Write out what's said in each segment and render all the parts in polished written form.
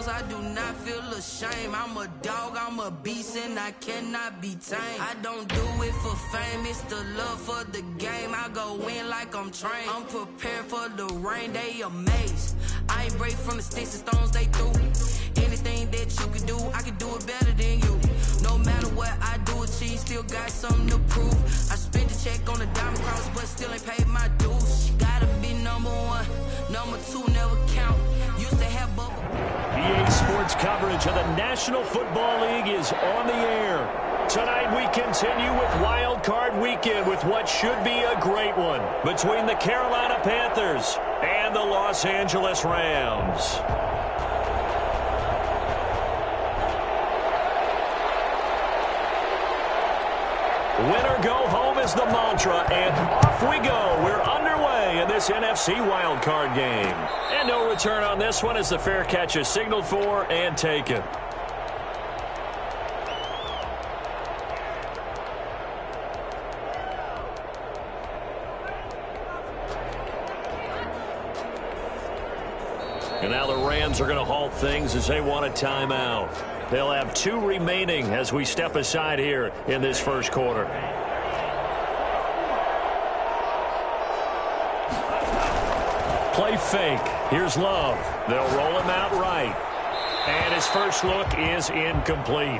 cause I do not feel ashamed. I'm a dog, I'm a beast, and I cannot be tamed. I don't do it for fame, it's the love for the game. I go in like I'm trained. I'm prepared for the rain, they amazed. I ain't break from the sticks and stones they threw. Anything that you can do, I can do it better than you. No matter what I do, achieve, still got something to prove. I spent the check on the diamond cross, but still ain't paid my dues. Gotta be number one, number two never count. Used to have bubble. EA Sports coverage of the National Football League is on the air. Tonight we continue with Wild Card Weekend with what should be a great one between the Carolina Panthers and the Los Angeles Rams. Winner go home is the mantra, and off we go. We're underway in this NFC wildcard game. And no return on this one as the fair catch is signaled for and taken. And now the Rams are going to halt things as they want a timeout. They'll have 2 remaining as we step aside here in this first quarter. Play fake. Here's Love. They'll roll him out right. And his first look is incomplete.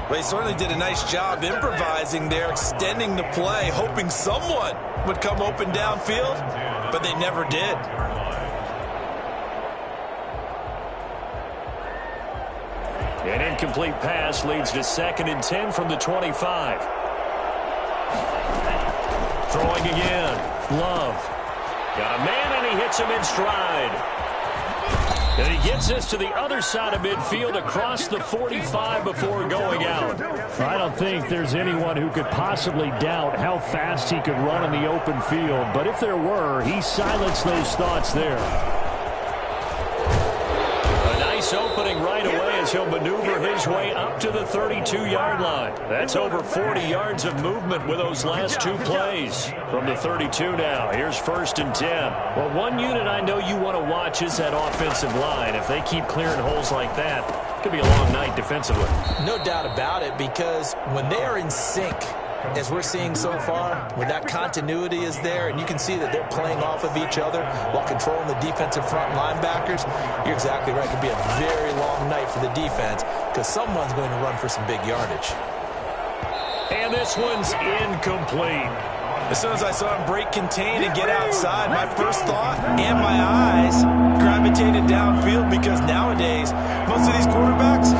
Well, he certainly did a nice job improvising there, extending the play, hoping someone would come open downfield, but they never did. An incomplete pass leads to 2nd and 10 from the 25. Throwing again. Love. Got a man, and he hits him in stride. And he gets this to the other side of midfield across the 45 before going out. I don't think there's anyone who could possibly doubt how fast he could run in the open field. But if there were, he silenced those thoughts there. Opening right away as he'll maneuver his way up to the 32-yard line. That's over 40 yards of movement with those last 2 plays. From the 32 now, here's 1st and 10. Well, one unit I know you want to watch is that offensive line. If they keep clearing holes like that, it could be a long night defensively. No doubt about it, because when they are in sync, as we're seeing so far, when that continuity is there and you can see that they're playing off of each other while controlling the defensive front linebackers, you're exactly right. It could be a very long night for the defense because someone's going to run for some big yardage. And this one's incomplete. As soon as I saw him break contain and get outside, my first thought and my eyes gravitated downfield, because nowadays, most of these quarterbacks,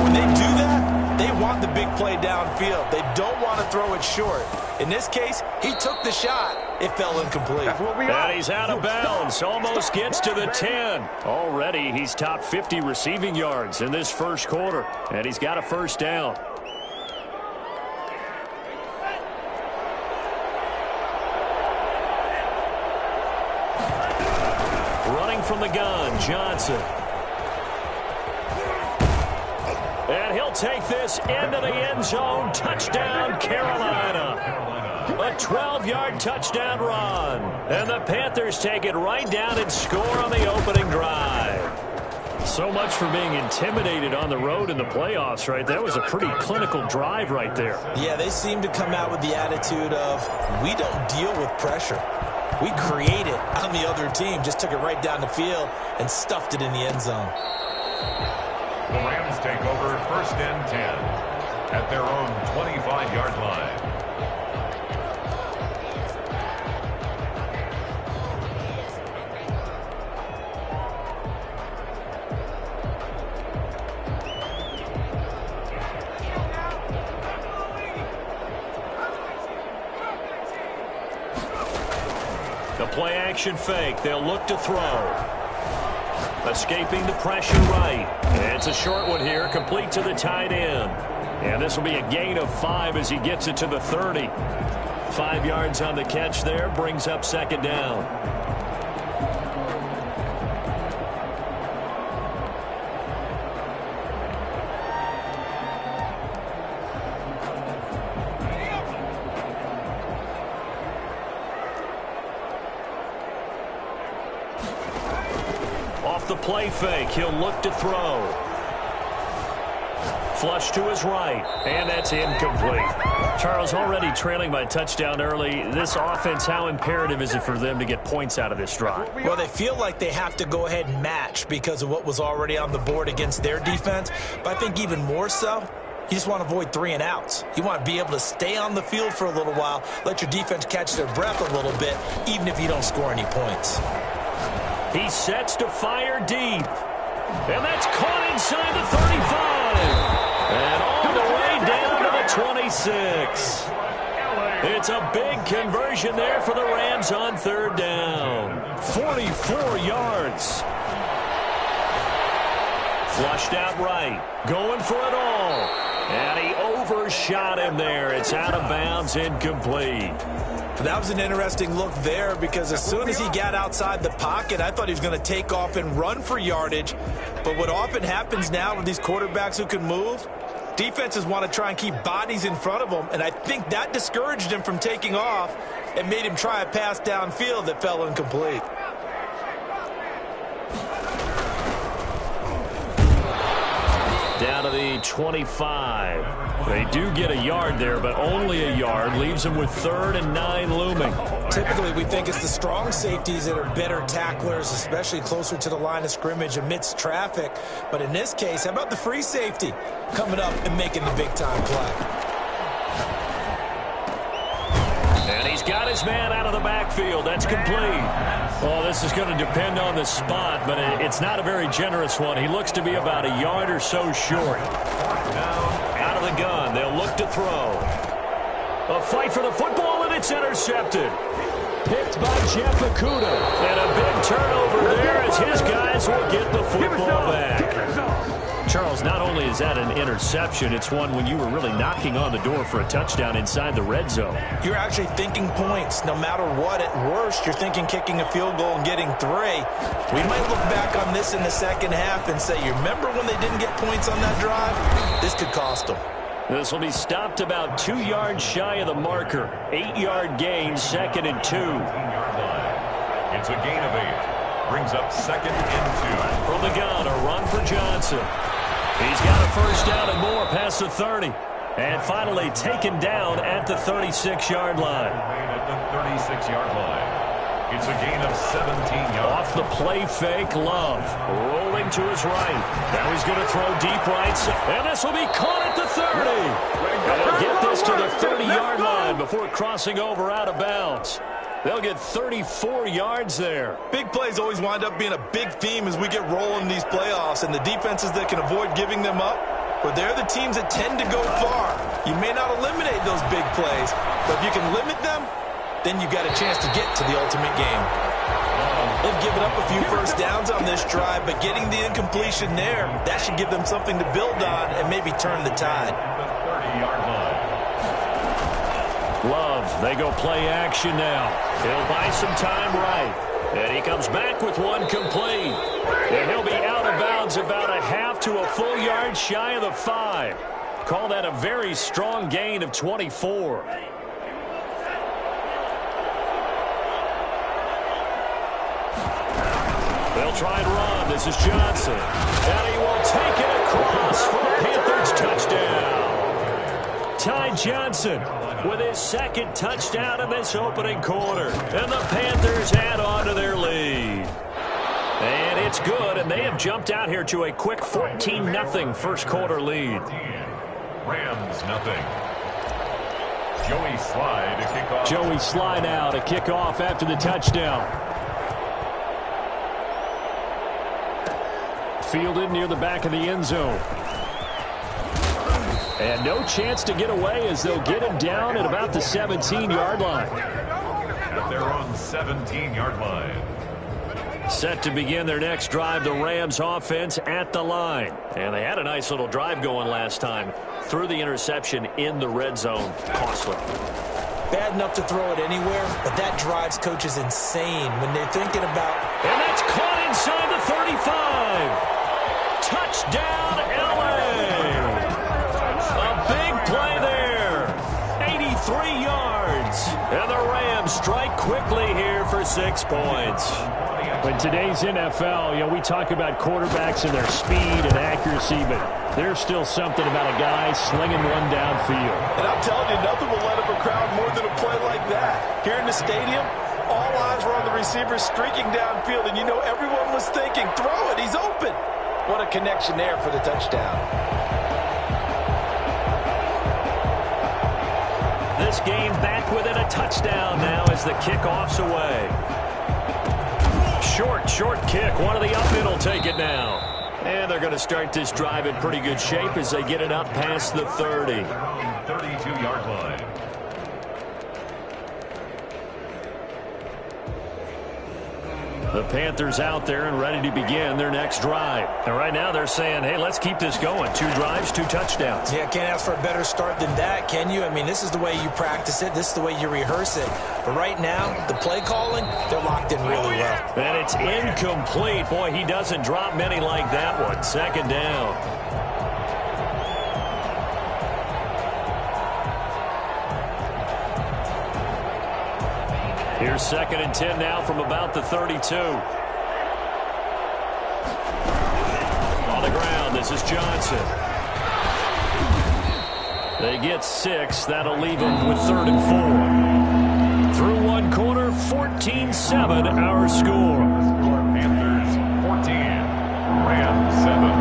when they do that, they want the big play downfield. They don't want to throw it short. In this case, he took the shot. It fell incomplete. And he's out of bounds. Almost gets to the 10. Already, he's top 50 receiving yards in this first quarter. And he's got a first down. Running from the gun, Johnson. And he'll take this into the end zone. Touchdown, Carolina. A 12-yard touchdown run. And the Panthers take it right down and score on the opening drive. So much for being intimidated on the road in the playoffs, right? That was a pretty clinical drive right there. Yeah, they seem to come out with the attitude of, we don't deal with pressure. We create it on the other team. Just took it right down the field and stuffed it in the end zone. The Rams take over 1st and 10 at their own 25-yard line. The play-action fake. They'll look to throw. Escaping the pressure right. And it's a short one here, complete to the tight end. And this will be a gain of 5 as he gets it to the 30. 5 yards on the catch there, brings up 2nd down. The play fake. He'll look to throw. flush to his right, and that's incomplete. Charles, already trailing by a touchdown early. This offense, how imperative is it for them to get points out of this drive? Well, they feel like they have to go ahead and match because of what was already on the board against their defense. But I think even more so, you just want to avoid 3 and outs. You want to be able to stay on the field for a little while, let your defense catch their breath a little bit, even if you don't score any points. He sets to fire deep. And that's caught inside the 35. And all the way down to the 26. It's a big conversion there for the Rams on 3rd down. 44 yards. Flushed out right. Going for it all. And he overshot him there. It's out of bounds, incomplete. That was an interesting look there because as soon as he got outside the pocket, I thought he was going to take off and run for yardage. But what often happens now with these quarterbacks who can move, defenses want to try and keep bodies in front of them, and I think that discouraged him from taking off and made him try a pass downfield that fell incomplete. Down to the 25. They do get a yard there, but only a yard. Leaves them with 3rd and 9 looming. Typically, we think it's the strong safeties that are better tacklers, especially closer to the line of scrimmage amidst traffic. But in this case, how about the free safety coming up and making the big-time play? And he's got his man out of the backfield. That's complete. Well, this is going to depend on the spot, but it's not a very generous one. He looks to be about a yard or so short. Out of the gun, they'll look to throw. A fight for the football, and it's intercepted. Picked by Jeff Okuda. And a big turnover there as his guys will get the football back. Charles, not only is that an interception, it's one when you were really knocking on the door for a touchdown inside the red zone. You're actually thinking points. No matter what, at worst, you're thinking kicking a field goal and getting 3. We might look back on this in the second half and say, you remember when they didn't get points on that drive? This could cost them. This will be stopped about 2 yards shy of the marker. 8-yard gain, 2nd and 2. It's a gain of 8. Brings up 2nd and 2. From the gun, a run for Johnson. He's got a first down and more past the 30. And finally taken down at the 36-yard line. At the 36-yard line. It's a gain of 17 yards. Off the play fake, Love. Rolling to his right. Now he's going to throw deep right. And this will be caught at the 30. And he'll get this to the 30-yard line before crossing over out of bounds. They'll get 34 yards there. Big plays always wind up being a big theme as we get rolling in these playoffs, and the defenses that can avoid giving them up, but they're the teams that tend to go far. You may not eliminate those big plays, but if you can limit them, then you got a chance to get to the ultimate game. They've given up a few first downs on this drive, but getting the incompletion there, that should give them something to build on and maybe turn the tide. The 30-yard line. Love, they go play action now. He'll buy some time right. And he comes back with one complete. And he'll be out of bounds about a half to a full yard shy of the 5. Call that a very strong gain of 24. They'll try and run. This is Johnson. And he will take it across for the Panthers touchdown. Ty Johnson with his 2nd touchdown in this opening quarter. And the Panthers add on to their lead. And it's good, and they have jumped out here to a quick 14-0 first quarter lead. Rams nothing. Joey Slye to kick off. Joey Slye now to kick off after the touchdown. Fielded near the back of the end zone. And no chance to get away as they'll get him down at about the 17-yard line. At their own 17-yard line. Set to begin their next drive, the Rams offense at the line. And they had a nice little drive going last time. Threw the interception in the red zone. Costly. Bad enough to throw it anywhere, but that drives coaches insane when they're thinking about... And that's caught inside the 35. Touchdown, L.A. A big play there. 83 yards. And the Rams strike quickly here for 6 points. In today's NFL, we talk about quarterbacks and their speed and accuracy, but there's still something about a guy slinging one downfield. And I'm telling you, nothing will light up a crowd more than a play like that. Here in the stadium, all eyes were on the receiver streaking downfield, and everyone was thinking, throw it, he's open. What a connection there for the touchdown. This game back within a touchdown now as the kickoff's away. Short kick. One of the up in will take it now. And they're going to start this drive in pretty good shape as they get it up past the 30. 32-yard line. The Panthers out there and ready to begin their next drive. And right now they're saying, hey, let's keep this going. 2 drives, 2 touchdowns. Yeah, can't ask for a better start than that, can you? I mean, this is the way you practice it. This is the way you rehearse it. But right now, the play calling, they're locked in really well. And it's incomplete. Boy, he doesn't drop many like that one. 2nd down. Here's 2nd and 10 now from about the 32. On the ground, this is Johnson. They get 6. That'll leave them with 3rd and 4. Through one quarter, 14-7 our score. Panthers 14, Rams 7.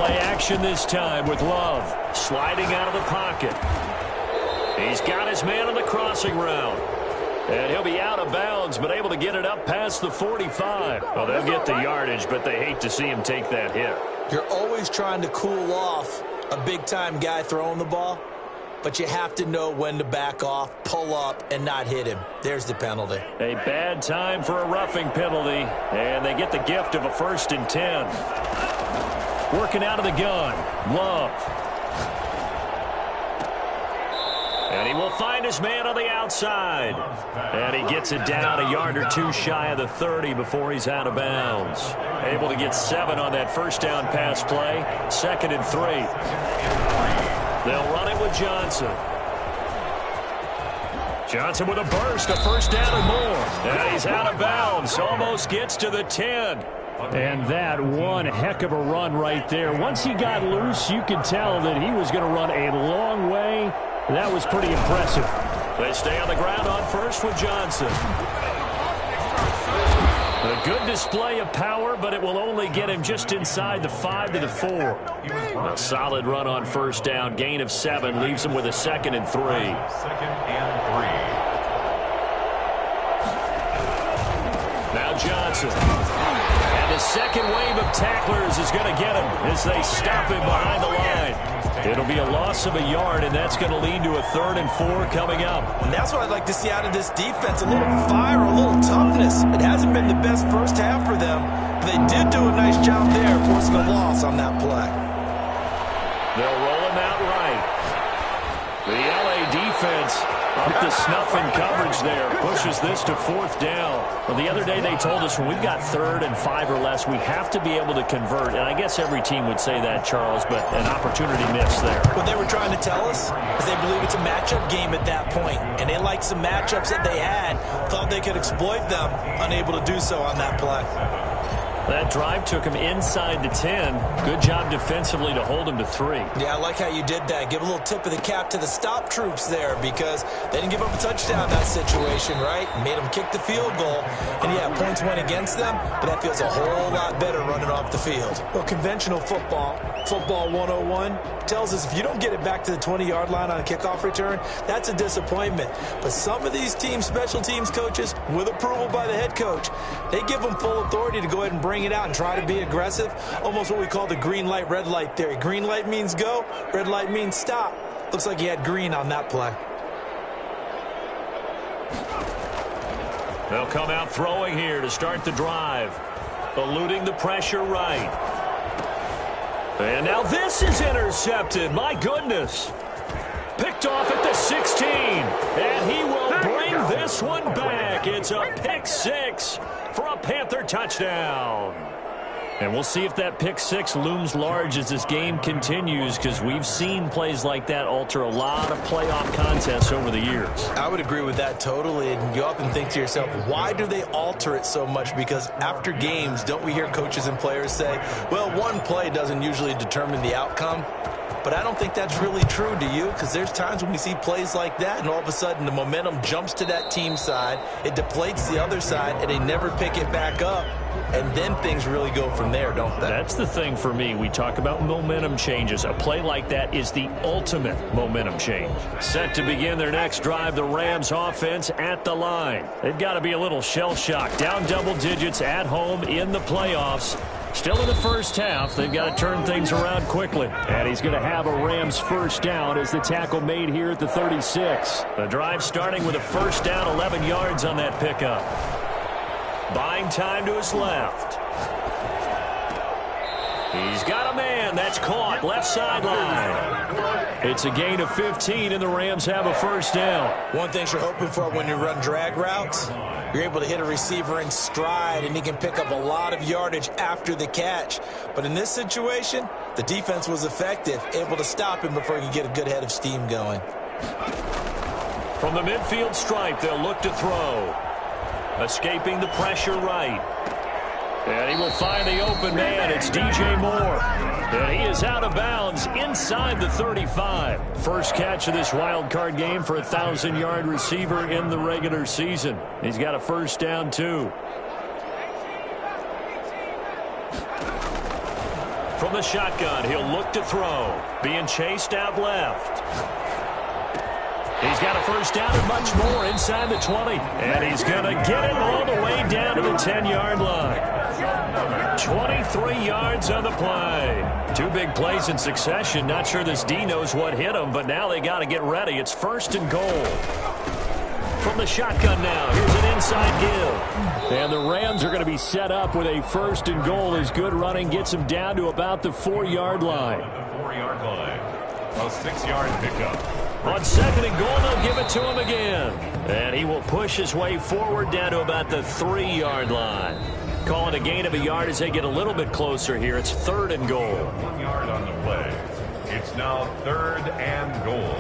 Action this time with Love sliding out of the pocket. He's got his man on the crossing route. And he'll be out of bounds, but able to get it up past the 45. Well, they'll get the yardage, but they hate to see him take that hit. You're always trying to cool off a big-time guy throwing the ball, but you have to know when to back off, pull up, and not hit him. There's the penalty. A bad time for a roughing penalty, and they get the gift of a 1st and 10. Working out of the gun, Love. And he will find his man on the outside. And he gets it down a yard or 2 shy of the 30 before he's out of bounds. Able to get 7 on that 1st down pass play. 2nd and 3. They'll run it with Johnson. Johnson with a burst, a 1st down and more. And he's out of bounds. Almost gets to the 10. And that one heck of a run right there. Once he got loose, you could tell that he was going to run a long way. That was pretty impressive. They stay on the ground on 1st with Johnson. A good display of power, but it will only get him just inside the 5 to the 4. A solid run on 1st down. Gain of 7 leaves him with a 2nd and 3. 2nd and 3. Now Johnson. The 2nd wave of tacklers is going to get him as they stop him behind the line. It'll be a loss of a yard, and that's going to lead to a 3rd and 4 coming up. And that's what I'd like to see out of this defense, a little fire, a little toughness. It hasn't been the best 1st half for them, but they did do a nice job there forcing a loss on that play. They'll roll him out right. The LA defense up to snuff in coverage there. Pushes this to 4th down. Well, the other day they told us when we've got 3rd and 5 or less, we have to be able to convert. And I guess every team would say that, Charles, but an opportunity missed there. What they were trying to tell us is they believe it's a matchup game at that point. And they liked some matchups that they had, thought they could exploit them, unable to do so on that play. That drive took him inside the 10. Good job defensively to hold him to 3. Yeah, I like how you did that. Give a little tip of the cap to the stop troops there because they didn't give up a touchdown in that situation, right? Made them kick the field goal. And, yeah, points went against them, but that feels a whole lot better running off the field. Well, conventional football 101, tells us if you don't get it back to the 20-yard line on a kickoff return, that's a disappointment. But some of these teams, special teams coaches, with approval by the head coach, they give them full authority to go ahead and bring it out and try to be aggressive. Almost what we call the green light, red light theory. Green light means go, red light means stop. Looks like he had green on that play. They'll come out throwing here to start the drive. Eluding the pressure right. And now this is intercepted. My goodness. Picked off at the 16. And he will bring this one back. It's a pick 6 for a Panther touchdown. And we'll see if that pick six looms large as this game continues, because we've seen plays like that alter a lot of playoff contests over the years. I would agree with that totally. And you often think to yourself, why do they alter it so much? Because after games, don't we hear coaches and players say, well, one play doesn't usually determine the outcome? But I don't think that's really true, do you? Because there's times when we see plays like that, and all of a sudden the momentum jumps to that team side, it deflates the other side, and they never pick it back up. And then things really go from there, don't they? That's the thing for me. We talk about momentum changes. A play like that is the ultimate momentum change. Set to begin their next drive, the Rams offense at the line. They've got to be a little shell-shocked. Down double digits at home in the playoffs. Still in the first half. They've got to turn things around quickly. And he's going to have a Rams first down as the tackle made here at the 36. The drive starting with a first down, 11 yards on that pickup. Buying time to his left. He's got a man. That's caught. Left sideline. It's a gain of 15, and the Rams have a first down. One thing you're hoping for when you run drag routes, you're able to hit a receiver in stride, and he can pick up a lot of yardage after the catch. But in this situation, the defense was effective, able to stop him before he could get a good head of steam going. From the midfield stripe, they'll look to throw. Escaping the pressure right. And he will find the open man. It's DJ Moore. And he is out of bounds inside the 35. First catch of this wild card game for a 1,000-yard receiver in the regular season. He's got a first down, too. From the shotgun, he'll look to throw. Being chased out left. He's got a first down and much more inside the 20. And he's going to get it all the way down to the 10-yard line. 23 yards on the play. Two big plays in succession. Not sure this D knows what hit him, but now they got to get ready. It's first and goal. From the shotgun now, here's an inside give. And the Rams are going to be set up with a first and goal as good running gets them down to about the 4-yard line. The 4-yard line. A 6-yard pickup. On second and goal, they'll give it to him again. And he will push his way forward down to about the 3-yard line. Call it a gain of a yard as they get a little bit closer here. It's third and goal. 1 yard on the play. It's now third and goal.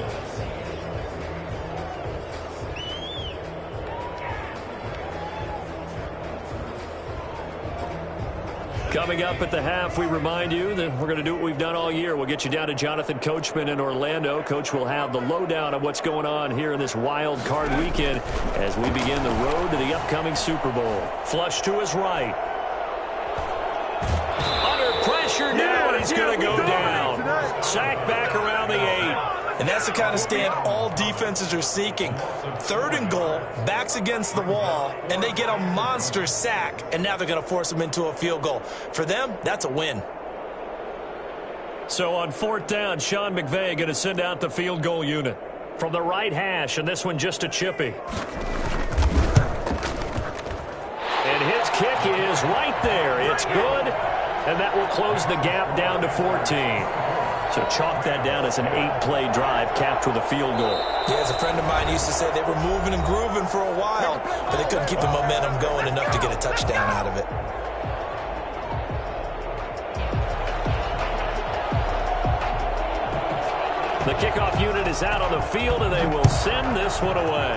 Coming up at the half, we remind you that we're going to do what we've done all year. We'll get you down to Jonathan Coachman in Orlando. Coach will have the lowdown of what's going on here in this wild card weekend as we begin the road to the upcoming Super Bowl. Flush to his right. Under pressure now, he's going to go down. Sack back around the 8. And that's the kind of stand all defenses are seeking. Third and goal, backs against the wall, and they get a monster sack, and now they're going to force them into a field goal. For them, that's a win. So on fourth down, Sean McVay going to send out the field goal unit. From the right hash, and this one just a chippy. And his kick is right there. It's good, and that will close the gap down to 14. So chalk that down as an 8-play drive capped with a field goal. Yeah, as a friend of mine used to say, they were moving and grooving for a while, but they couldn't keep the momentum going enough to get a touchdown out of it. The kickoff unit is out on the field, and they will send this one away.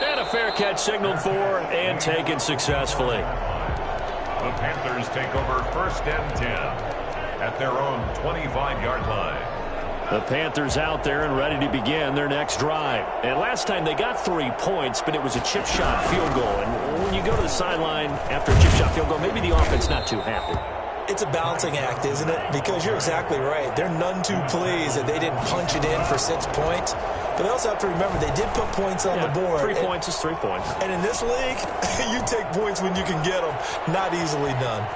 And a fair catch signaled for and taken successfully. The Panthers take over first and 10. At their own 25-yard line. The Panthers out there and ready to begin their next drive. And last time they got 3 points, but it was a chip shot field goal. And when you go to the sideline after a chip shot field goal, maybe the offense not too happy. It's a balancing act, isn't it? Because you're exactly right. They're none too pleased that they didn't punch it in for 6 points. But they also have to remember they did put points on the board. 3 points is 3 points. And in this league, you take points when you can get them. Not easily done.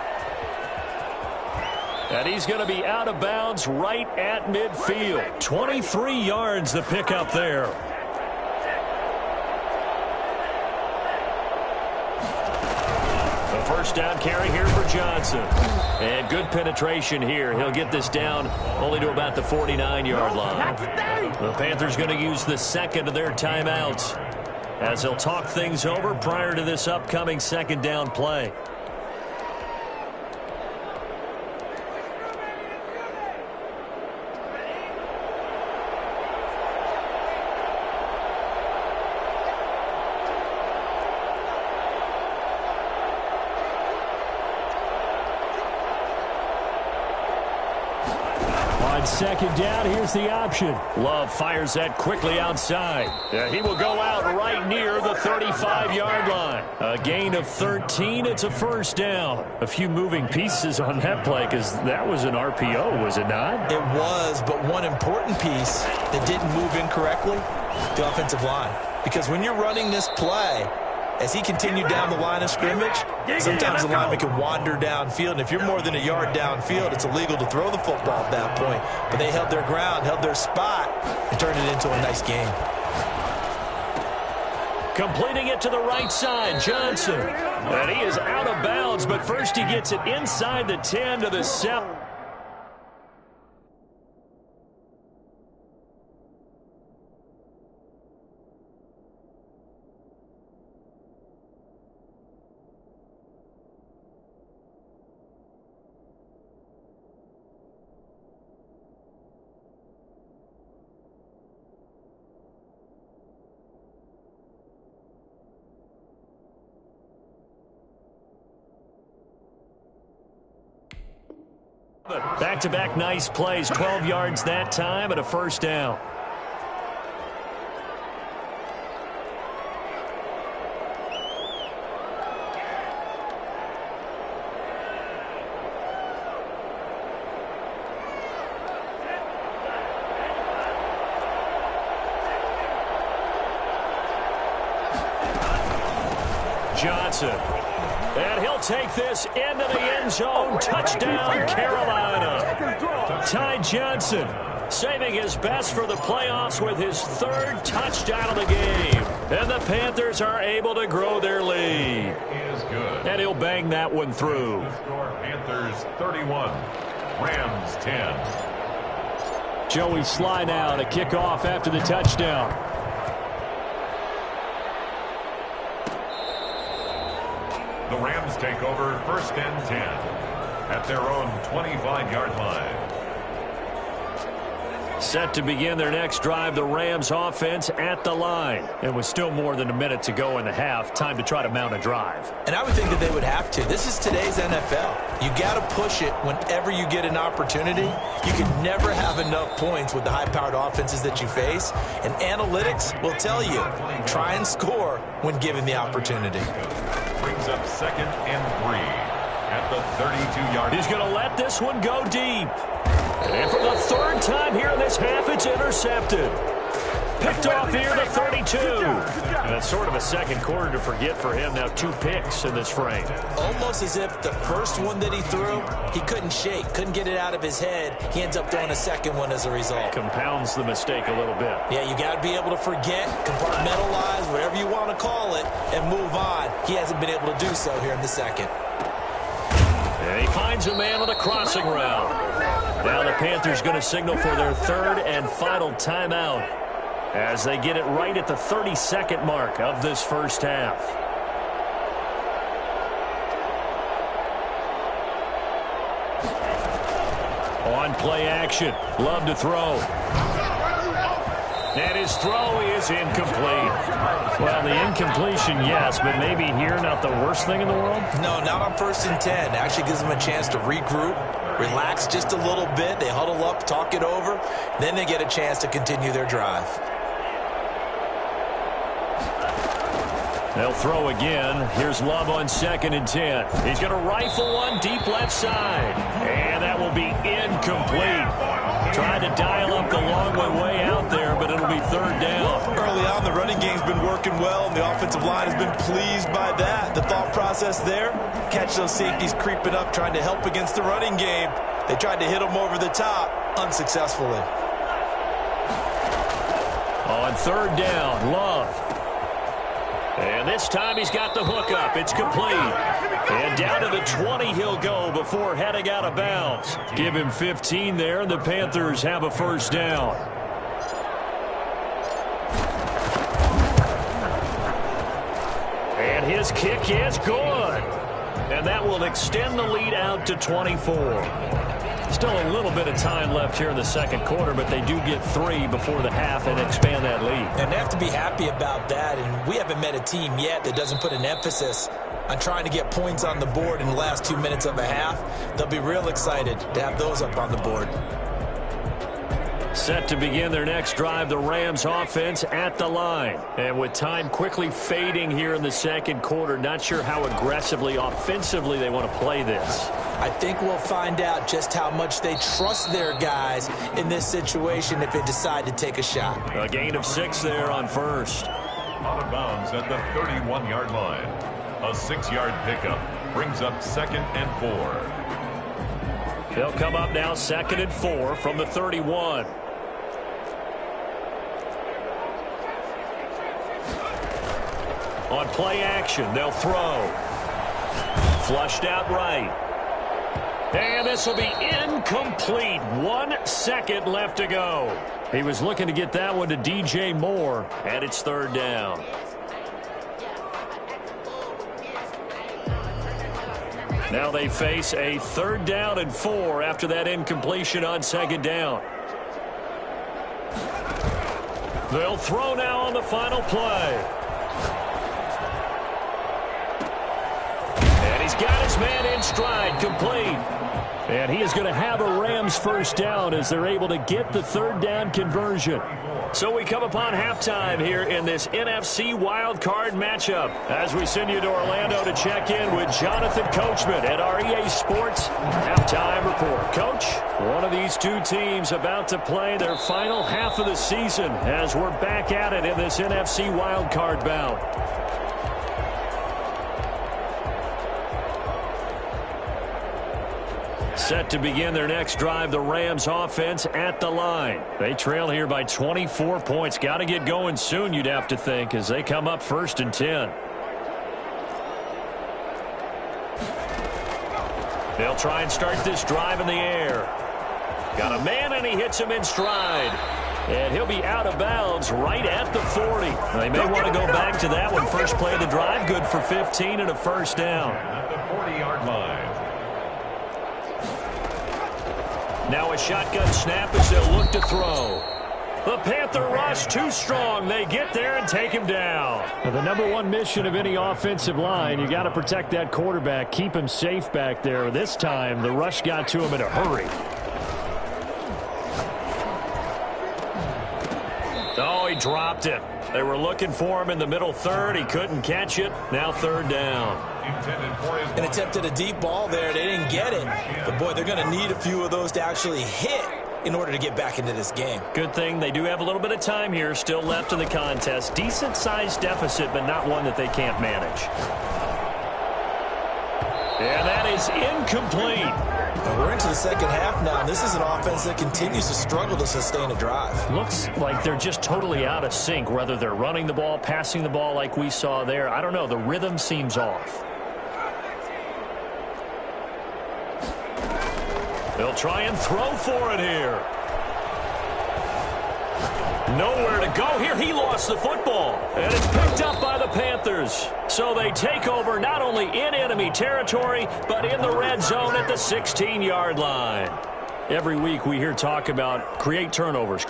And he's going to be out of bounds right at midfield. 23 yards the pickup there. The first down carry here for Johnson. And good penetration here. He'll get this down only to about the 49-yard line. The Panthers going to use the second of their timeouts as they'll talk things over prior to this upcoming second down play. On second down, here's the option. Love fires that quickly outside. He will go out right near the 35-yard line. A gain of 13. It's a first down. A few moving pieces on that play because that was an RPO, was it not? It was, but one important piece that didn't move incorrectly, the offensive line. Because when you're running this play, as he continued down the line of scrimmage, sometimes the lineman can wander downfield, and if you're more than a yard downfield, it's illegal to throw the football at that point. But they held their ground, held their spot, and turned it into a nice game. Completing it to the right side, Johnson. And he is out of bounds, but first he gets it inside the 10 to the 7. Back-to-back nice plays, 12 yards that time and a first down. Johnson. And he'll take this into the end zone. Touchdown, Carolina. Ty Johnson saving his best for the playoffs with his third touchdown of the game. And the Panthers are able to grow their lead. Is good. And he'll bang that one through. The score, Panthers 31, Rams 10. Joey Sly now to kick off after the touchdown. The Rams take over first and 10 at their own 25-yard line. Set to begin their next drive, the Rams offense at the line. It was still more than a minute to go in the half. Time to try to mount a drive. And I would think that they would have to. This is today's NFL. You got to push it whenever you get an opportunity. You can never have enough points with the high-powered offenses that you face. And analytics will tell you, try and score when given the opportunity. Brings up second and 3 at the 32-yard line. He's going to let this one go deep. And for the third time here in this half, it's intercepted. Picked off here to 32. And that's sort of a second quarter to forget for him. Now 2 picks in this frame. Almost as if the first one that he threw, he couldn't shake, couldn't get it out of his head. He ends up throwing a second one as a result. Compounds the mistake a little bit. Yeah, you got to be able to forget, compartmentalize, whatever you want to call it, and move on. He hasn't been able to do so here in the second. And he finds a man on a crossing route. Now the Panthers going to signal for their third and final timeout as they get it right at the 30-second mark of this first half. On play action, Love to throw. And his throw is incomplete. Well, the incompletion, yes, but maybe here not the worst thing in the world? No, not on first and 10. Actually gives them a chance to regroup, relax just a little bit. They huddle up, talk it over. Then they get a chance to continue their drive. They'll throw again. Here's Love on second and 10. He's going to rifle one deep left side. And that will be incomplete. Tried to dial up the long way out there, but it'll be third down. Early on, the running game's been working well, and the offensive line has been pleased by that. The thought process there, catch those safeties creeping up, trying to help against the running game. They tried to hit them over the top, unsuccessfully. On third down, Love. And this time he's got the hook up. It's complete. And down to the 20 he'll go before heading out of bounds. Give him 15 there, and the Panthers have a first down. And his kick is good. And that will extend the lead out to 24. Still a little bit of time left here in the second quarter, but they do get 3 before the half and expand that lead. And they have to be happy about that, and we haven't met a team yet that doesn't put an emphasis on trying to get points on the board in the last 2 minutes of a half. They'll be real excited to have those up on the board. Set to begin their next drive, the Rams offense at the line. And with time quickly fading here in the second quarter, not sure how aggressively, offensively they want to play this. I think we'll find out just how much they trust their guys in this situation if they decide to take a shot. A gain of 6 there on first. Out of bounds at the 31-yard line. A 6-yard pickup brings up 2nd and 4. They'll come up now 2nd and 4 from the 31. On play action, they'll throw. Flushed out right. And this will be incomplete. 1 second left to go. He was looking to get that one to DJ Moore, and it's 3rd down. Now they face a 3rd down and 4 after that incompletion on 2nd down. They'll throw now on the final play. And he's got his man in stride, complete. And he is going to have a Rams 1st down as they're able to get the 3rd down conversion. So we come upon halftime here in this NFC wildcard matchup as we send you to Orlando to check in with Jonathan Coachman at our EA Sports Halftime Report. Coach, one of these two teams about to play their final half of the season as we're back at it in this NFC wildcard bout. Set to begin their next drive, the Rams offense at the line. They trail here by 24 points. Got to get going soon, you'd have to think, as they come up 1st and 10. They'll try and start this drive in the air. Got a man, and he hits him in stride. And he'll be out of bounds right at the 40. They may want to go back to that one. First play of the drive, good for 15 and a 1st down. At the 40-yard line. Now a shotgun snap as they'll look to throw. The Panther rush too strong. They get there and take him down. Now, the #1 mission of any offensive line, you got to protect that quarterback, keep him safe back there. This time, the rush got to him in a hurry. Oh, he dropped it. They were looking for him in the middle 3rd. He couldn't catch it. Now 3rd down. An attempt at a deep ball there. They didn't get it. But, boy, they're going to need a few of those to actually hit in order to get back into this game. Good thing they do have a little bit of time here still left in the contest. Decent-sized deficit, but not one that they can't manage. And that is incomplete. We're into the second half now, and this is an offense that continues to struggle to sustain a drive. Looks like they're just totally out of sync, whether they're running the ball, passing the ball like we saw there. I don't know. The rhythm seems off. They'll try and throw for it here. Nowhere to go here. He lost the football. And it's picked up by the Panthers. So they take over not only in enemy territory, but in the red zone at the 16-yard line. Every week we hear talk about create turnovers.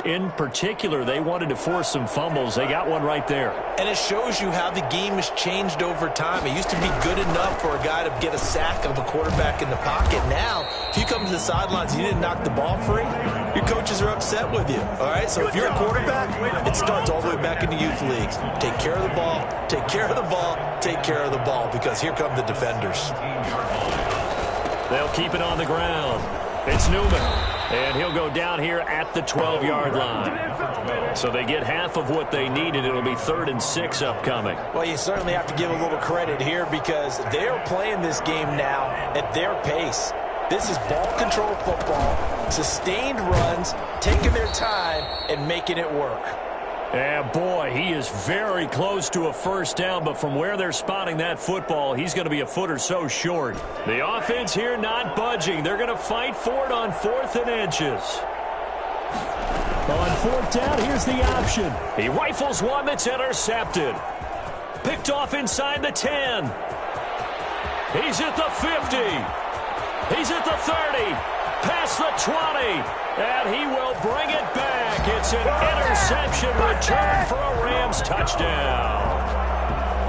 In particular, they wanted to force some fumbles. They got one right there. And it shows you how the game has changed over time. It used to be good enough for a guy to get a sack of a quarterback in the pocket. Now, if you come to the sidelines and you didn't knock the ball free, your coaches are upset with you. All right? So if you're a quarterback, it starts all the way back in the youth leagues. Take care of the ball, take care of the ball, take care of the ball, because here come the defenders. They'll keep it on the ground. It's Newman, and he'll go down here at the 12-yard line. So they get half of what they needed. It'll be 3rd and 6 upcoming. Well, you certainly have to give a little credit here because they're playing this game now at their pace. This is ball control football, sustained runs, taking their time, and making it work. And boy, he is very close to a 1st down, but from where they're spotting that football, he's going to be a foot or so short. The offense here not budging. They're going to fight for it on 4th and inches. On 4th down, here's the option. He rifles one that's intercepted. Picked off inside the 10. He's at the 50. He's at the 30. Past the 20. And he will bring it back. It's an interception return for a Rams touchdown.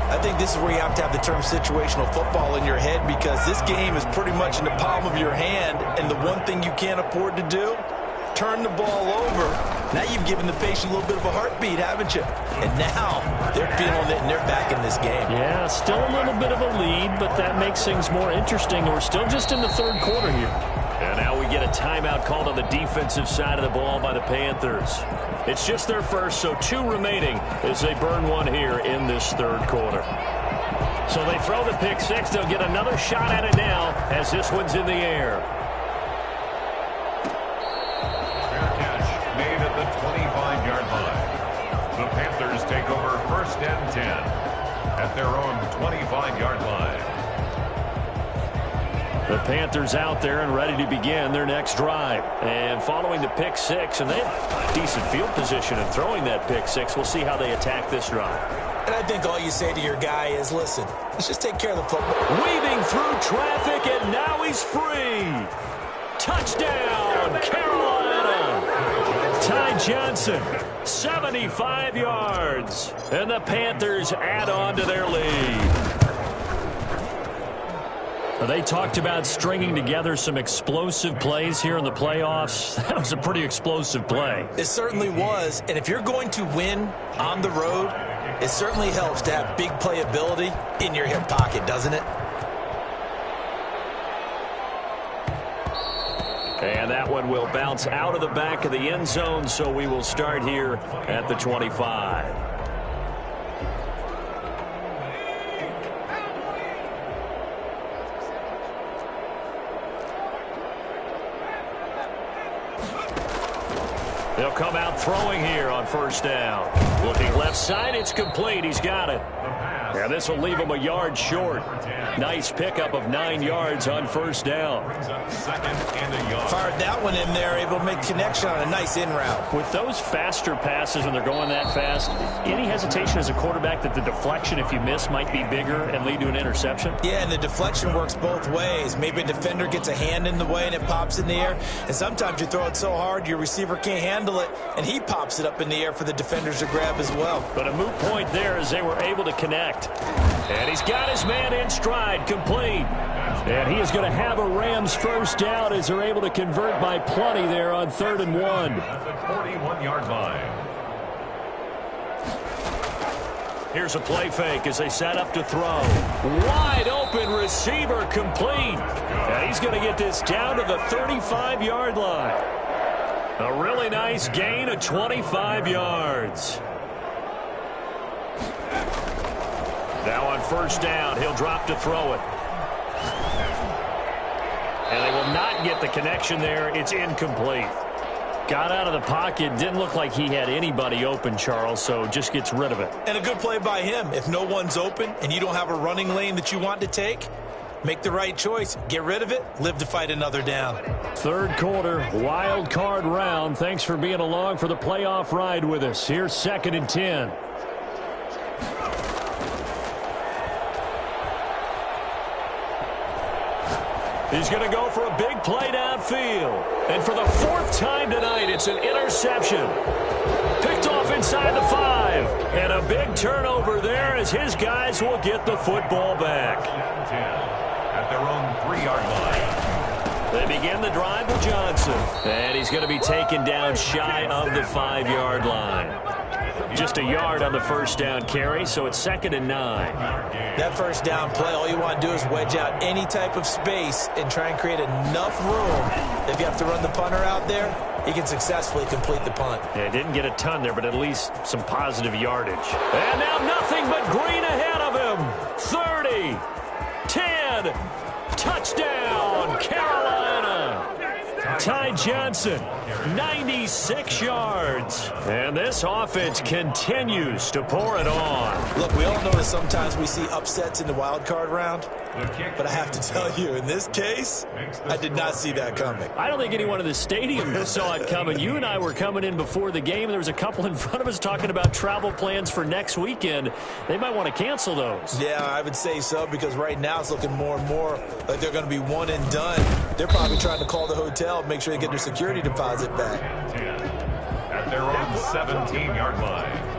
I think this is where you have to have the term situational football in your head because this game is pretty much in the palm of your hand, and the one thing you can't afford to do turn the ball over. Now you've given the patient a little bit of a heartbeat, haven't you? And now they're feeling it and they're back in this game. Yeah, still a little bit of a lead, but that makes things more interesting. We're still just in the third quarter here. And now we get a timeout called on the defensive side of the ball by the Panthers. It's just their first, so 2 remaining as they burn one here in this third quarter. So they throw the pick 6. They'll get another shot at it now as this one's in the air. Fair catch made at the 25-yard line. The Panthers take over 1st and 10 at their own 25-yard line. The Panthers out there and ready to begin their next drive. And following the pick 6, and they have a decent field position in throwing that pick 6. We'll see how they attack this drive. And I think all you say to your guy is, listen, let's just take care of the football. Weaving through traffic, and now he's free. Touchdown, Carolina. Ty Johnson, 75 yards. And the Panthers add on to their lead. They talked about stringing together some explosive plays here in the playoffs. That was a pretty explosive play. It certainly was. And if you're going to win on the road, it certainly helps to have big playability in your hip pocket, doesn't it? And that one will bounce out of the back of the end zone, so we will start here at the 25. They'll come out throwing here on 1st down. Looking left side, it's complete. He's got it. And this will leave him a yard short. Nice pickup of 9 yards on 1st down. Fired that one in there, able to make connection on a nice in route. With those faster passes when they're going that fast, any hesitation as a quarterback that the deflection, if you miss, might be bigger and lead to an interception? Yeah, and the deflection works both ways. Maybe a defender gets a hand in the way and it pops in the air. And sometimes you throw it so hard your receiver can't handle it, and he pops it up in the air for the defenders to grab as well. But a moot point there as they were able to connect. And he's got his man in stride, complete. And he is going to have a Rams 1st down as they're able to convert by plenty there on 3rd and 1. At the 41-yard line. Here's a play fake as they set up to throw. Wide open receiver, complete. And he's going to get this down to the 35-yard line. A really nice gain of 25 yards. Now on 1st down, he'll drop to throw it. And they will not get the connection there. It's incomplete. Got out of the pocket. Didn't look like he had anybody open, Charles, so just gets rid of it. And a good play by him. If no one's open and you don't have a running lane that you want to take, make the right choice. Get rid of it. Live to fight another down. 3rd quarter, wild card round. Thanks for being along for the playoff ride with us. Here's 2nd and 10. He's going to go for a big play downfield. And for the 4th time tonight, it's an interception. Picked off inside the 5. And a big turnover there as his guys will get the football back. At their own 3-yard line. They begin the drive with Johnson. And he's going to be taken down shy of the 5-yard line. Just a yard on the 1st down carry, so it's 2nd and 9. That 1st down play, all you want to do is wedge out any type of space and try and create enough room. If you have to run the punter out there, he can successfully complete the punt. Yeah, didn't get a ton there, but at least some positive yardage. And now nothing but green ahead of him. 30, 10, touchdown, Carolina. Ty Johnson, 96 yards. And this offense continues to pour it on. Look, we all know that sometimes we see upsets in the wild card round. But I have to tell you, in this case, I did not see that coming. I don't think anyone in the stadium saw it coming. You and I were coming in before the game, and there was a couple in front of us talking about travel plans for next weekend. They might want to cancel those. Yeah, I would say so, because right now it's looking more and more like they're going to be one and done. They're probably trying to call the hotel and make sure they get their security deposit back. At their own 17-yard line.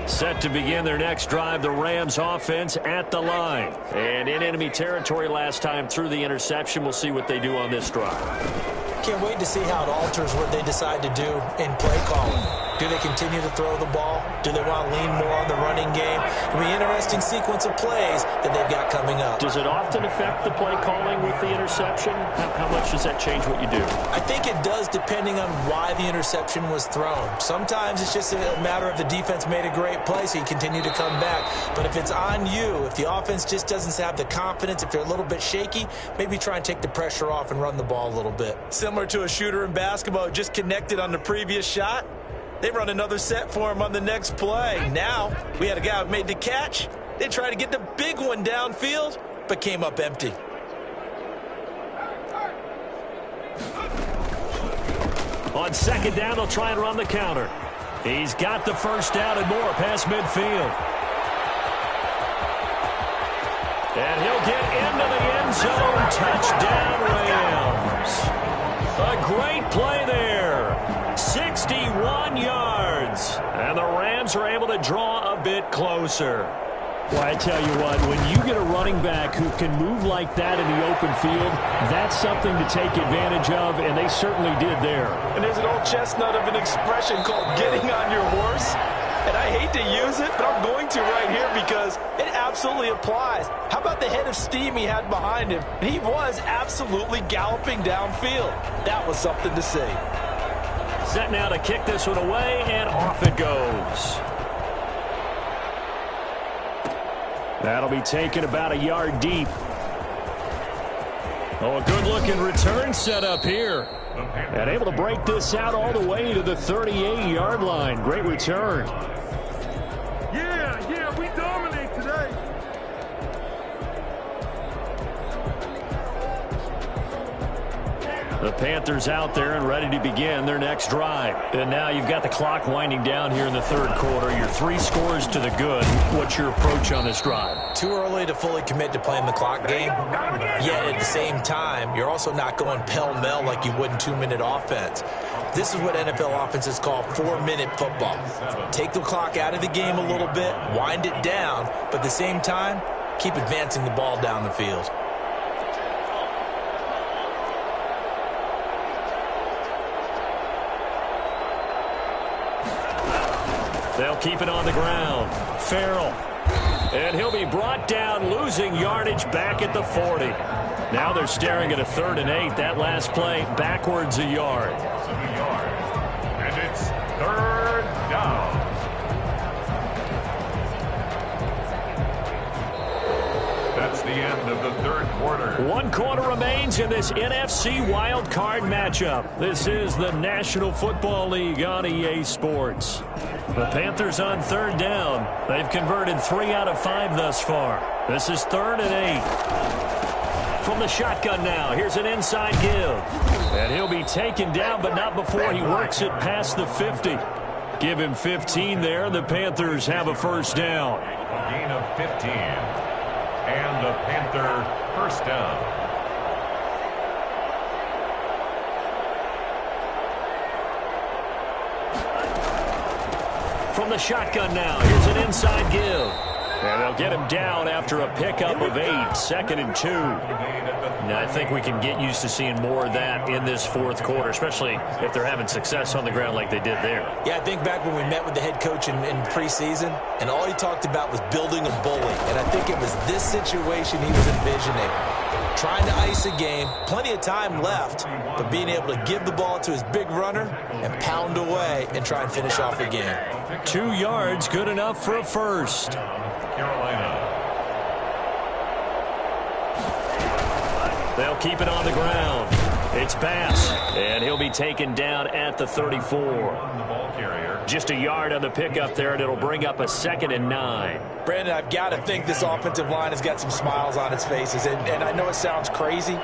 Set to begin their next drive, the Rams offense at the line. And in enemy territory last time through the interception. We'll see what they do on this drive. Can't wait to see how it alters what they decide to do in play calling. Do they continue to throw the ball? Do they want to lean more on the running game? It'll be an interesting sequence of plays that they've got coming up. Does it often affect the play calling with the interception? How much does that change what you do? I think it does depending on why the interception was thrown. Sometimes it's just a matter of the defense made a great play, so you continue to come back. But if it's on you, if the offense just doesn't have the confidence, if they're a little bit shaky, maybe try and take the pressure off and run the ball a little bit. Similar to a shooter in basketball who just connected on the previous shot. They run another set for him on the next play. Now, we had a guy who made the catch. They tried to get the big one downfield, but came up empty. On second down, they'll try and run the counter. He's got the first down and more past midfield. And he'll get into the end zone. Touchdown, Rams. A great play there. 61 yards. And the Rams are able to draw a bit closer. Well, I tell you what, when you get a running back who can move like that in the open field, that's something to take advantage of, and they certainly did there. And there's an old chestnut of an expression called getting on your horse. And I hate to use it, but I'm going to right here because it absolutely applies. How about the head of steam he had behind him? And he was absolutely galloping downfield. That was something to see. Set now to kick this one away, and off it goes. That'll be taken about a yard deep. Oh, a good-looking return set up here. And able to break this out all the way to the 38-yard line. Great return. Yeah, we dominate today. The Panthers out there and ready to begin their next drive. And now you've got the clock winding down here in the third quarter. You're 3 scores to the good. What's your approach on this drive? Too early to fully commit to playing the clock game. Yet at the same time, you're also not going pell-mell like you would in 2-minute offense. This is what NFL offenses call 4-minute football. Take the clock out of the game a little bit, wind it down, but at the same time, keep advancing the ball down the field. They'll keep it on the ground. Farrell. And he'll be brought down, losing yardage back at the 40. Now they're staring at a 3rd and 8. That last play backwards a yard. And it's 3rd down. That's the end of the third quarter. 1 quarter remains in this NFC wild card matchup. This is the National Football League on EA Sports. The Panthers on 3rd down. They've converted 3 out of 5 thus far. This is 3rd and 8. From the shotgun now, here's an inside give. And he'll be taken down, but not before he works it past the 50. Give him 15 there. The Panthers have a first down. A gain of 15. And the Panther first down. From the shotgun now, here's an inside give. And they'll get him down after a pickup of 8, 2nd and 2. Now, I think we can get used to seeing more of that in this fourth quarter, especially if they're having success on the ground like they did there. Yeah, I think back when we met with the head coach in preseason, and all he talked about was building a bully. And I think it was this situation he was envisioning. Trying to ice a game, plenty of time left, but being able to give the ball to his big runner and pound away and try and finish off the game. 2 yards, good enough for a first. Carolina. They'll keep it on the ground. It's Bass, and he'll be taken down at the 34. The ball carrier. Just a yard on the pickup there, and it'll bring up a 2nd and 9. Brandon, I've got to think this offensive line has got some smiles on its faces. And I know it sounds crazy,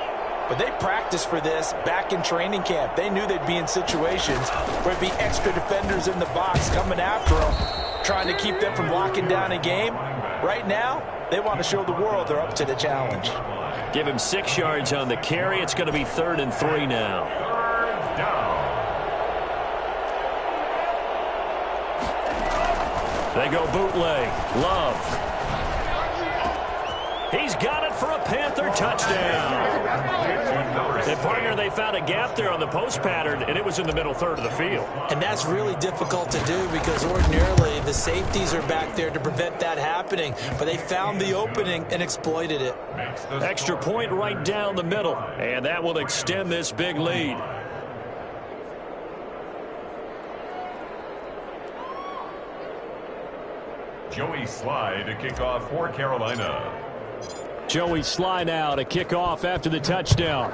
but they practiced for this back in training camp. They knew they'd be in situations where it'd be extra defenders in the box coming after them, trying to keep them from locking down a game. Right now, they want to show the world they're up to the challenge. Give him 6 yards on the carry. It's going to be 3rd and 3 now. 3rd down. They go bootleg. Love. He's got it for a Panther touchdown. And, partner, they found a gap there on the post pattern, and it was in the middle third of the field. And that's really difficult to do because ordinarily the safeties are back there to prevent that happening. But they found the opening and exploited it. Extra point right down the middle, and that will extend this big lead. Joey Slye to kick off for Carolina. Joey Slye now to kick off after the touchdown.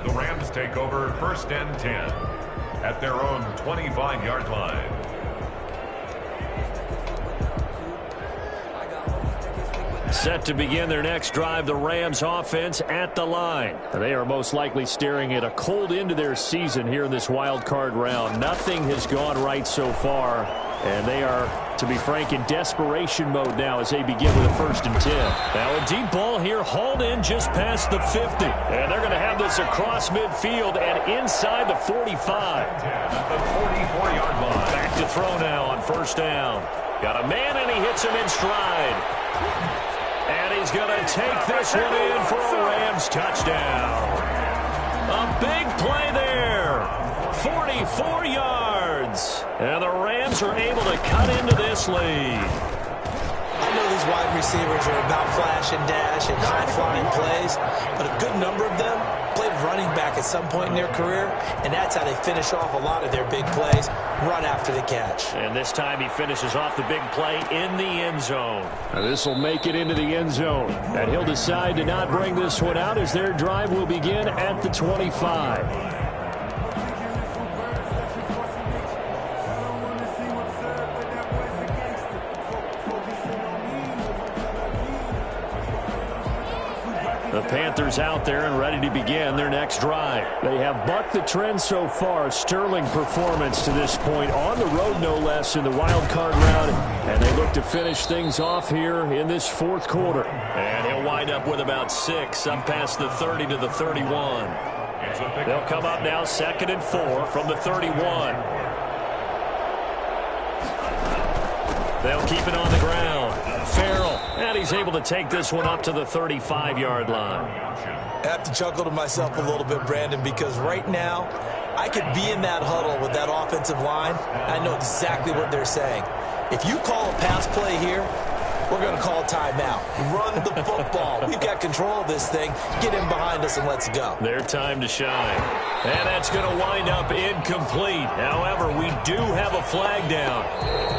The Rams take over 1st and 10 at their own 25-yard line. Set to begin their next drive, the Rams offense at the line. They are most likely staring at a cold end to their season here in this wild card round. Nothing has gone right so far, and they are, to be frank, in desperation mode now as they begin with a 1st and 10. Now a deep ball here hauled in just past the 50. And they're going to have this across midfield and inside the 45. At the 44-yard line. Back to throw now on 1st down. Got a man, and he hits him in stride. And he's going to take this one in for a Rams touchdown. A big play there. 44 yards. And the Rams are able to cut into this lead. I know these wide receivers are about flash and dash and high-flying plays, but a good number of them played running back at some point in their career, and that's how they finish off a lot of their big plays, run after the catch. And this time he finishes off the big play in the end zone. Now this will make it into the end zone, and he'll decide to not bring this one out as their drive will begin at the 25. The Panthers out there and ready to begin their next drive. They have bucked the trend so far. Sterling performance to this point on the road, no less, in the wild card round. And they look to finish things off here in this 4th quarter. And he'll wind up with about 6 up past the 30 to the 31. They'll come up now 2nd and 4 from the 31. They'll keep it on the ground. Farrell, and he's able to take this one up to the 35-yard line. I have to chuckle to myself a little bit, Brandon, because right now I could be in that huddle with that offensive line. I know exactly what they're saying. If you call a pass play here, we're going to call a timeout. Run the football. We've got control of this thing. Get in behind us and let's go. Their time to shine. And that's going to wind up incomplete. However, we do have a flag down.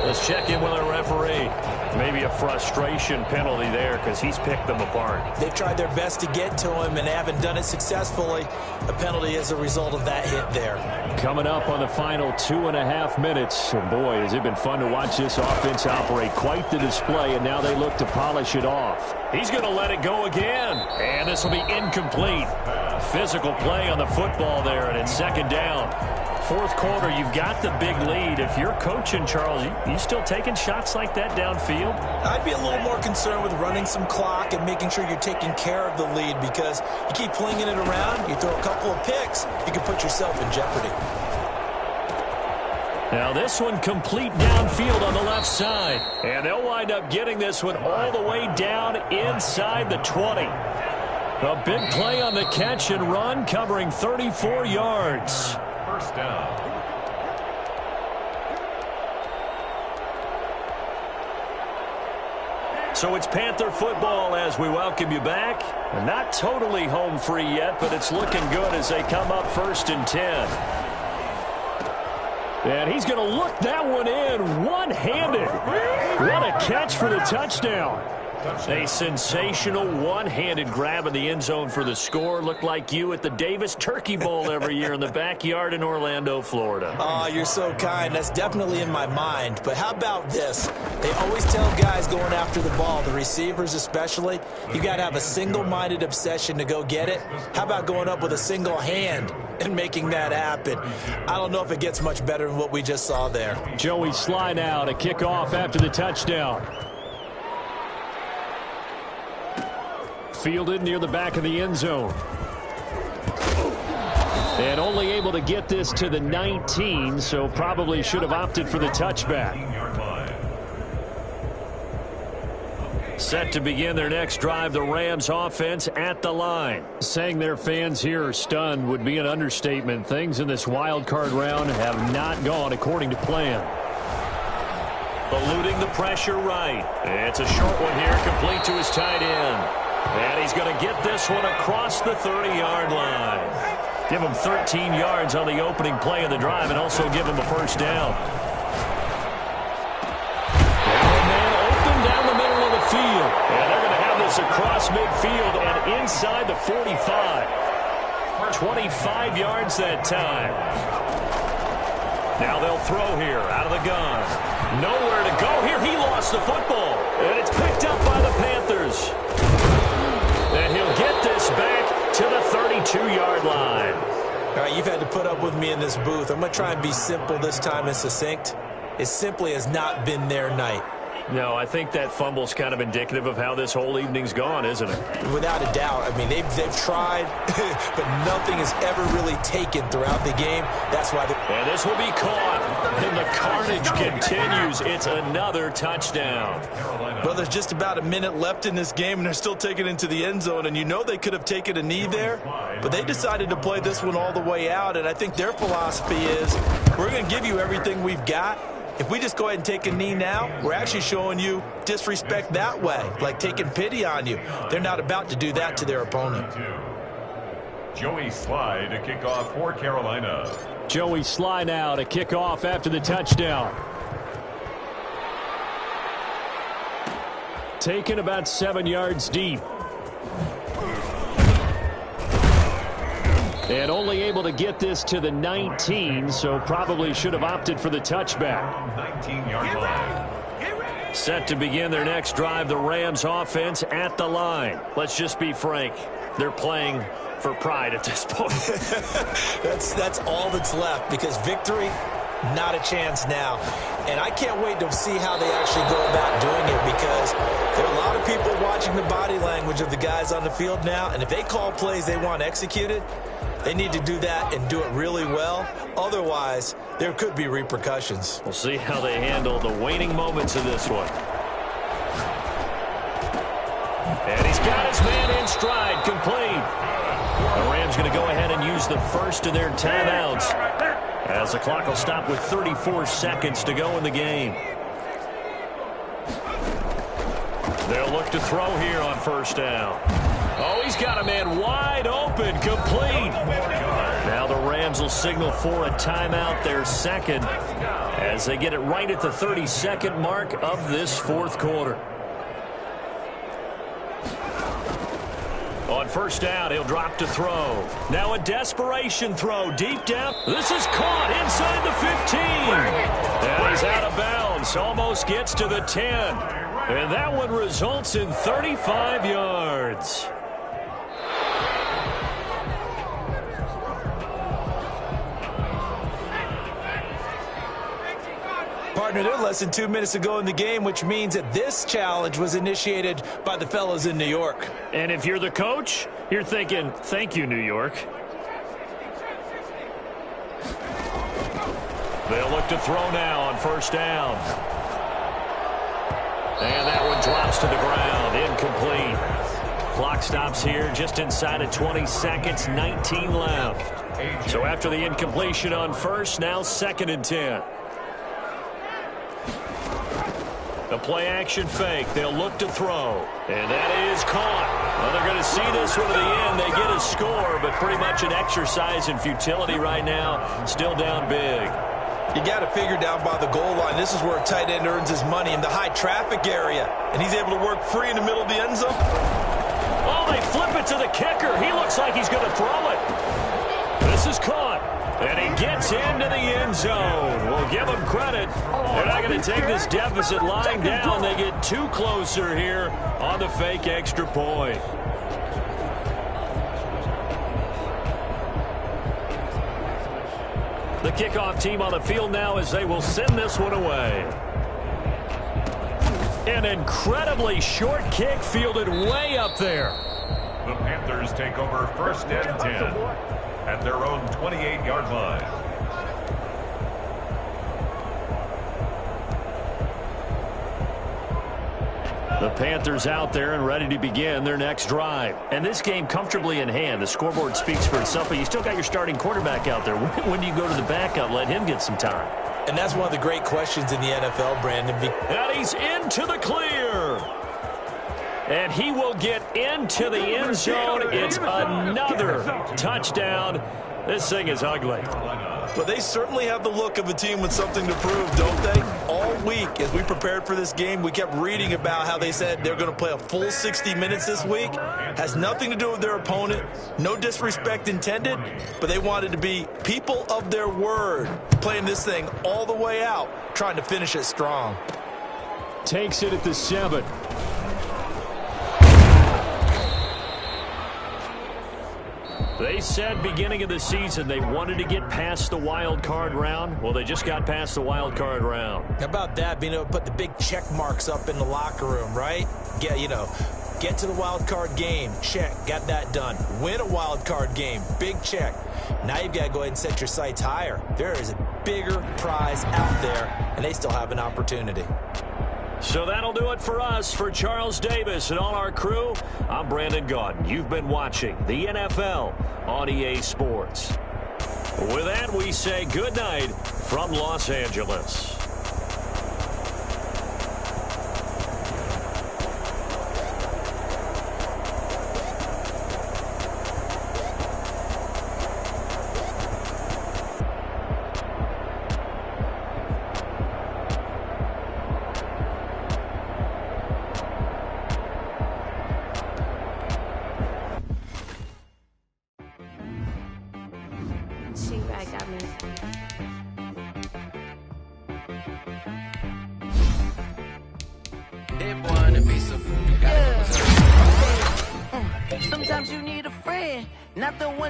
Let's check in with our referee. Maybe a frustration penalty there because he's picked them apart. They've tried their best to get to him and haven't done it successfully. A penalty is a result of that hit there. Coming up on the final 2.5 minutes. And boy, has it been fun to watch this offense operate. Quite the display, and now they look to polish it off. He's going to let it go again. And this will be incomplete. Physical play on the football there, and it's 2nd down. 4th quarter, you've got the big lead. If you're coaching, Charles, you still taking shots like that downfield? I'd be a little more concerned with running some clock and making sure you're taking care of the lead, because you keep flinging it around, you throw a couple of picks, you can put yourself in jeopardy. Now this one complete downfield on the left side. And they'll wind up getting this one all the way down inside the 20. A big play on the catch and run, covering 34 yards. 1st down. So it's Panther football as we welcome you back. Not totally home free yet, but it's looking good as they come up 1st and 10. And he's going to look that one in one-handed. What a catch for the touchdown. A sensational one-handed grab in the end zone for the score. Looked like you at the Davis Turkey Bowl every year in the backyard in Orlando, Florida. Oh, you're so kind. That's definitely in my mind. But how about this? They always tell guys going after the ball, the receivers especially, you got to have a single-minded obsession to go get it. How about going up with a single hand and making that happen? I don't know if it gets much better than what we just saw there. Joey Slye now to kick off after the touchdown. Fielded near the back of the end zone. And only able to get this to the 19, so probably should have opted for the touchback. Set to begin their next drive, the Rams offense at the line. Saying their fans here are stunned would be an understatement. Things in this wild card round have not gone according to plan. Eluding the pressure right. It's a short one here, complete to his tight end. And he's going to get this one across the 30-yard line. Give him 13 yards on the opening play of the drive and also give him a first down. Field. And they're going to have this across midfield and inside the 45. 25 yards that time. Now they'll throw here out of the gun. Nowhere to go here. He lost the football. And it's picked up by the Panthers. And he'll get this back to the 32-yard line. All right, you've had to put up with me in this booth. I'm going to try and be simple this time and succinct. It simply has not been their night. No, I think that fumble's kind of indicative of how this whole evening's gone, isn't it? Without a doubt. I mean, they've tried, but nothing has ever really taken throughout the game. That's why. And this will be caught. And the carnage continues. It's another touchdown. Well, there's just about a minute left in this game, and they're still taking it into the end zone. And you know they could have taken a knee there, but they decided to play this one all the way out. And I think their philosophy is, we're going to give you everything we've got. If we just go ahead and take a knee now, we're actually showing you disrespect that way, like taking pity on you. They're not about to do that to their opponent. Joey Sly to kick off for Carolina. Joey Sly now to kick off after the touchdown. Taken about 7 yards deep. And only able to get this to the 19, so probably should have opted for the touchback. 19-yard line. Set to begin their next drive, the Rams offense at the line. Let's just be frank. They're playing for pride at this point. That's all that's left, because victory, not a chance now. And I can't wait to see how they actually go about doing it, because there are a lot of people watching the body language of the guys on the field now, and if they call plays they want executed, they need to do that and do it really well. Otherwise, there could be repercussions. We'll see how they handle the waning moments of this one. And he's got his man in stride, complete. The Rams going to go ahead and use the first of their timeouts, as the clock will stop with 34 seconds to go in the game. They'll look to throw here on first down. Oh, he's got a man wide open, complete. Now the Rams will signal for a timeout, their second, as they get it right at the 32nd mark of this fourth quarter. On first down, he'll drop to throw. Now a desperation throw deep down. This is caught inside the 15. And he's out of bounds. Almost gets to the 10. And that one results in 35 yards. Partner, they're less than 2 minutes to go in the game, which means that this challenge was initiated by the fellas in New York. And if you're the coach, you're thinking, thank you, New York. They'll look to throw now on first down. And that one drops to the ground, incomplete. Clock stops here just inside of 20 seconds, 19 left. So after the incompletion on first, now 2nd and 10. A play-action fake. They'll look to throw. And that is caught. Well, they're going to see this one to the end. They get a score, but pretty much an exercise in futility right now. Still down big. You got to figure down by the goal line. This is where a tight end earns his money, in the high traffic area. And he's able to work free in the middle of the end zone. Oh, they flip it to the kicker. He looks like he's going to throw it. This is caught. And he gets into the end zone. We'll give him credit. They're not going to take this deficit lying down. They get too closer here on the fake extra point. The kickoff team on the field now as they will send this one away. An incredibly short kick fielded way up there. The Panthers take over first and 10 at their own 28-yard line. The Panthers out there and ready to begin their next drive. And this game comfortably in hand. The scoreboard speaks for itself, but you still got your starting quarterback out there. When do you go to the backup, let him get some time? And that's one of the great questions in the NFL, Brandon. And he's into the clear. And he will get into the end zone. It's another touchdown. This thing is ugly. But they certainly have the look of a team with something to prove, don't they? All week, as we prepared for this game, we kept reading about how they said they're going to play a full 60 minutes this week. Has nothing to do with their opponent. No disrespect intended, but they wanted to be people of their word, playing this thing all the way out, trying to finish it strong. Takes it at the 7. They said beginning of the season they wanted to get past the wild card round. Well, they just got past the wild card round. How about that, being able to put the big check marks up in the locker room, right? Get to the wild card game, check, got that done. Win a wild card game, big check. Now you've got to go ahead and set your sights higher. There is a bigger prize out there, and they still have an opportunity. So that'll do it for us. For Charles Davis and all our crew, I'm Brandon Gaudin. You've been watching the NFL on EA Sports. With that, we say good night from Los Angeles. Sometimes you need a friend, not the ones